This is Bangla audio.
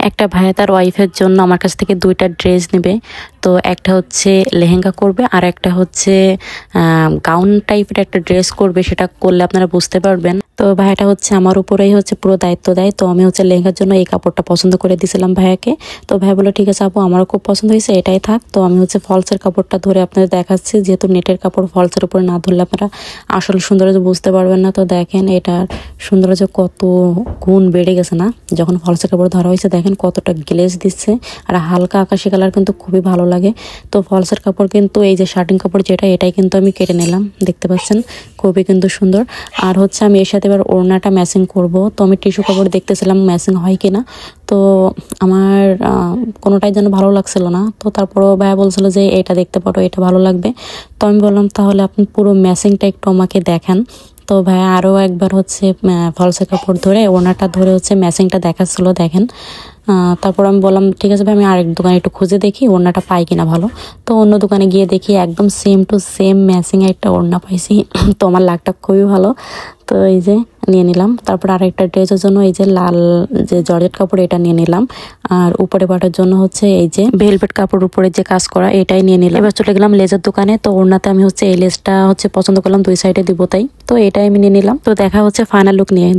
একটা ভাইয়া তার ওয়াইফের জন্য আমার কাছ থেকে দুইটা ড্রেস নেবে। তো একটা হচ্ছে লেহেঙ্গা করবে আর একটা হচ্ছে গাউন টাইপের একটা ড্রেস করবে। সেটা করলে আপনারা বুঝতে পারবেন। তো ভাইয়াটা হচ্ছে আমার উপরেই হচ্ছে পুরো দায়িত্ব দেয়। তো আমি হচ্ছে লেহেঙ্গার জন্য এই কাপড়টা পছন্দ করে দিয়েছিলাম ভাইয়াকে। তো ভাইয়া বললো ঠিক আছে আপু, আমারও খুব পছন্দ হয়েছে, এটাই থাক। তো আমি হচ্ছে ফলসের কাপড়টা ধরে আপনাদের দেখাচ্ছি, যেহেতু নেটের কাপড় ফলসের উপরে না ধরলে আপনারা আসল সৌন্দর্য বুঝতে পারবেন না। তো দেখেন এটার সৌন্দর্য কত গুণ বেড়ে গেছে না, যখন ফলসের কাপড় ধরা হয়েছে। দেখেন কতটা গ্লেজ দিচ্ছে আর হালকা আকাশি কালার কিন্তু খুবই ভালো লাগে। তো ফলসের কাপড় কিন্তু এই যে শার্টিং কাপড় যেটা, এটাই কিন্তু আমি কেটে নিলাম, দেখতে পাচ্ছেন খুবই কিন্তু সুন্দর। আর হচ্ছে আমি এর সাথে এবার ওড়নাটা ম্যাচিং করব। তো আমি টিস্যু কাপড় দেখতেছিলাম ম্যাচিং হয় কিনা। তো আমার কোনোটাই যেন ভালো লাগছিল না। তো তারপরও ভাইয়া বলছিল যে এটা দেখতে পারো, এটা ভালো লাগবে। তো আমি বললাম তাহলে আপনি পুরো ম্যাচিংটা একটু আমাকে দেখান। তো ভাইয়া আরও একবার হচ্ছে ফলসের কাপড় ধরে ওড়নাটা ধরে হচ্ছে ম্যাচিংটা দেখাচ্ছিল, দেখেন। তারপর আমি বললাম ঠিক আছে ভাই, আমি আরেক দোকানে একটু খুঁজে দেখি ওড়নাটা পাই কিনা ভালো। তো অন্য দোকানে গিয়ে দেখি একদম সেম টু সেম ম্যাচিং একটা ওড়না পাইছি। তো আমার লাকটা খুবই ভালো। তো এই যে নিয়ে নিলাম। তারপর আরেকটা ড্রেসের জন্য এই যে লাল যে জর্জেট কাপড়, এটা নিয়ে নিলাম। আর উপরে বাটার জন্য হচ্ছে এই যে ভেলভেট কাপড় উপরে যে কাজ করা, এটাই নিয়ে নিলাম। এবার চলে গেলাম লেজের দোকানে। তো ওড়নাতে আমি হচ্ছে এই লেজটা হচ্ছে পছন্দ করলাম, দুই সাইডে দিব তাই। তো এটাই আমি নিয়ে নিলাম। তো দেখা হচ্ছে ফাইনাল লুক নিয়ে।